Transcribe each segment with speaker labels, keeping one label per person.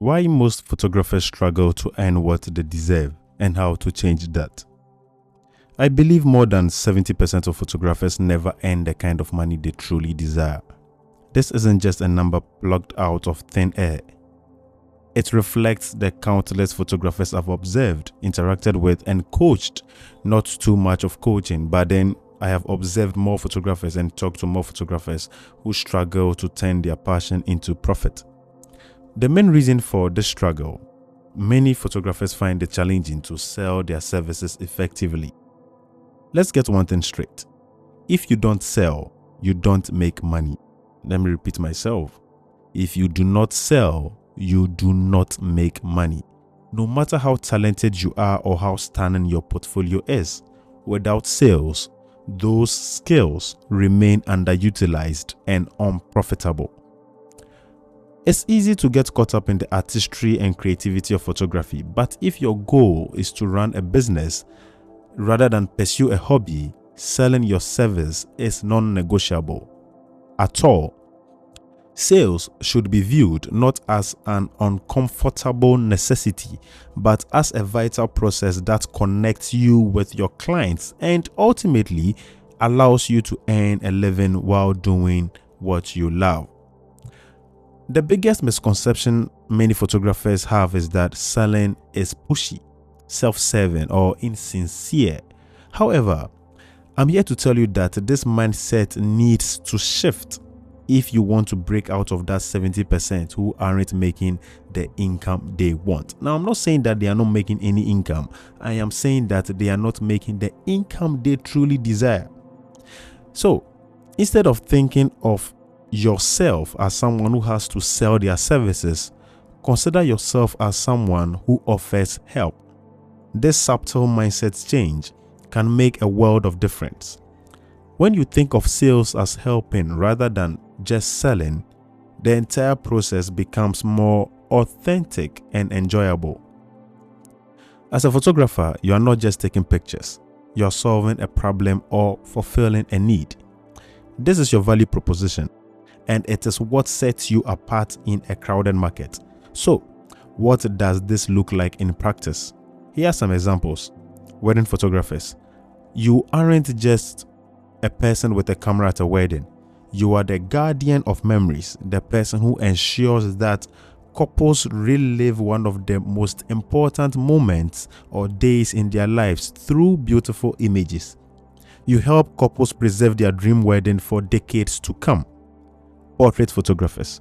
Speaker 1: Why most photographers struggle to earn what they deserve and how to change that. I believe more than 70% of photographers never earn the kind of money they truly desire. This isn't just a number plucked out of thin air. It reflects the countless photographers I've observed, interacted with, and coached. Not too much of coaching, but then I have observed more photographers and talked to more photographers who struggle to turn their passion into profit. The main reason for this struggle, many photographers find it challenging to sell their services effectively. Let's get one thing straight. If you don't sell, you don't make money. Let me repeat myself. If you do not sell, you do not make money. No matter how talented you are or how stunning your portfolio is, without sales, those skills remain underutilized and unprofitable. It's easy to get caught up in the artistry and creativity of photography, but if your goal is to run a business rather than pursue a hobby, selling your service is non-negotiable at all. Sales should be viewed not as an uncomfortable necessity, but as a vital process that connects you with your clients and ultimately allows you to earn a living while doing what you love. The biggest misconception many photographers have is that selling is pushy, self-serving, or insincere. However, I'm here to tell you that this mindset needs to shift if you want to break out of that 70% who aren't making the income they want. Now, I'm not saying that they are not making any income. I am saying that they are not making the income they truly desire. So, instead of thinking of yourself as someone who has to sell their services, consider yourself as someone who offers help. This subtle mindset change can make a world of difference. When you think of sales as helping rather than just selling, the entire process becomes more authentic and enjoyable. As a photographer, you are not just taking pictures. You are solving a problem or fulfilling a need. This is your value proposition, and it is what sets you apart in a crowded market. So, what does this look like in practice? Here are some examples. Wedding photographers. You aren't just a person with a camera at a wedding. You are the guardian of memories, the person who ensures that couples relive one of the most important moments or days in their lives through beautiful images. You help couples preserve their dream wedding for decades to come. Portrait photographers.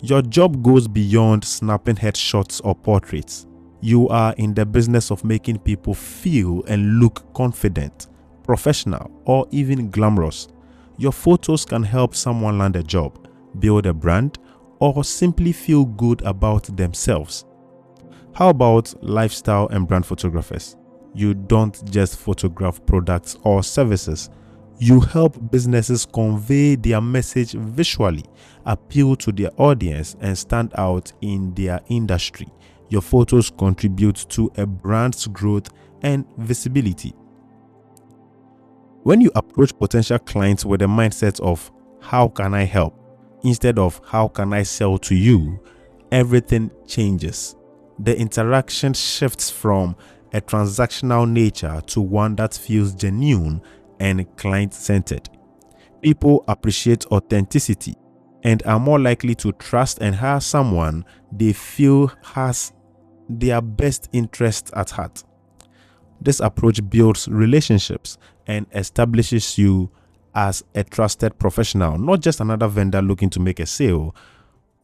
Speaker 1: Your job goes beyond snapping headshots or portraits. You are in the business of making people feel and look confident, professional, or even glamorous. Your photos can help someone land a job, build a brand, or simply feel good about themselves. How about lifestyle and brand photographers? You don't just photograph products or services. You help businesses convey their message visually, appeal to their audience, and stand out in their industry. Your photos contribute to a brand's growth and visibility. When you approach potential clients with a mindset of "how can I help?" instead of "how can I sell to you?", everything changes. The interaction shifts from a transactional nature to one that feels genuine and client-centered. People appreciate authenticity and are more likely to trust and hire someone they feel has their best interest at heart. This approach builds relationships and establishes you as a trusted professional, not just another vendor looking to make a sale,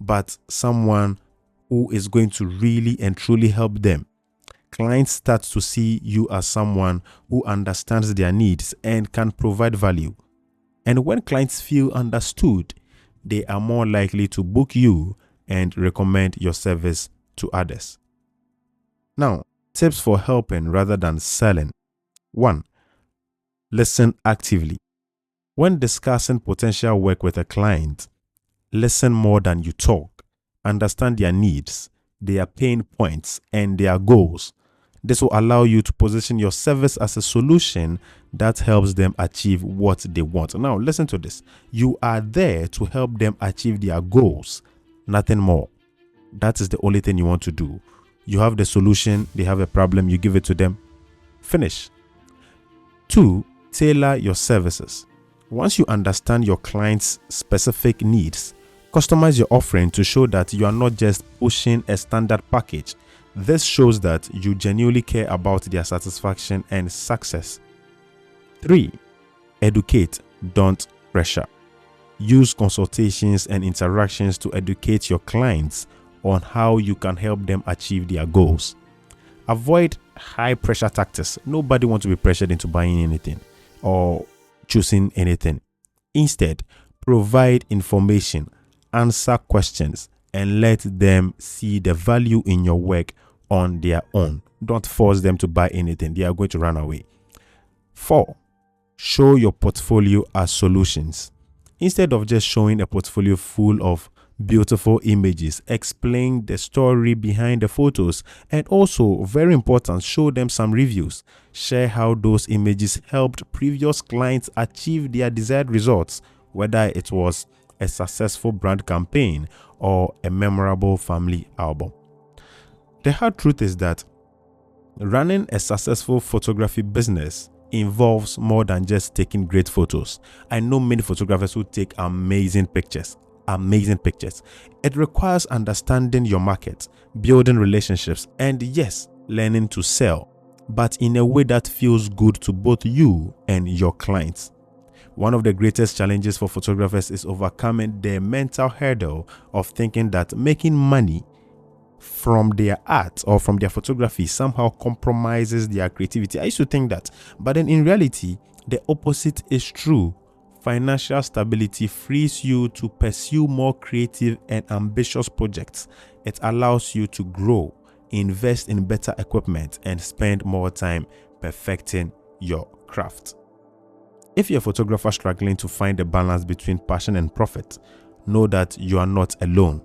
Speaker 1: but someone who is going to really and truly help them. Clients start to see you as someone who understands their needs and can provide value. And when clients feel understood, they are more likely to book you and recommend your service to others. Now, tips for helping rather than selling. 1. Listen actively. When discussing potential work with a client, listen more than you talk. Understand their needs, their pain points, and their goals. This will allow you to position your service as a solution that helps them achieve what they want. Now, listen to this. You are there to help them achieve their goals, nothing more. That is the only thing you want to do. You have the solution, they have a problem, you give it to them. Finish. 2, tailor your services. Once you understand your client's specific needs, customize your offering to show that you are not just pushing a standard package. This shows that you genuinely care about their satisfaction and success. 3, educate, don't pressure. Use consultations and interactions to educate your clients on how you can help them achieve their goals. Avoid high pressure tactics. Nobody wants to be pressured into buying anything or choosing anything. Instead, provide information, answer questions, and let them see the value in your work on their own. Don't force them to buy anything. They are going to run away. 4, show your portfolio as solutions. Instead of just showing a portfolio full of beautiful images, explain the story behind the photos, and also, very important, show them some reviews. Share how those images helped previous clients achieve their desired results, whether it was a successful brand campaign or a memorable family album. The hard truth is that running a successful photography business involves more than just taking great photos. I know many photographers who take amazing pictures. It requires understanding your market, building relationships, and yes, learning to sell, but in a way that feels good to both you and your clients. One of the greatest challenges for photographers is overcoming the mental hurdle of thinking that making money from their art or from their photography somehow compromises their creativity. I used to think that, but then in reality, the opposite is true. Financial stability frees you to pursue more creative and ambitious projects. It allows you to grow, invest in better equipment, and spend more time perfecting your craft. If you're a photographer struggling to find a balance between passion and profit, know that you are not alone.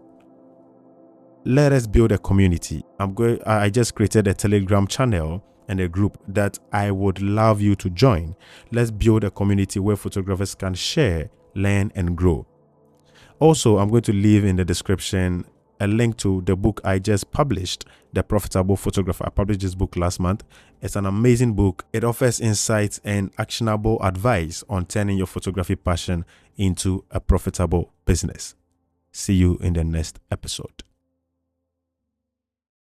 Speaker 1: Let us build a community. I just created a Telegram channel and a group that I would love you to join. Let's build a community where photographers can share, learn, and grow. Also, I'm going to leave in the description a link to the book I just published, The Profitable Photographer. I published this book last month. It's an amazing book. It offers insights and actionable advice on turning your photography passion into a profitable business. See you in the next episode.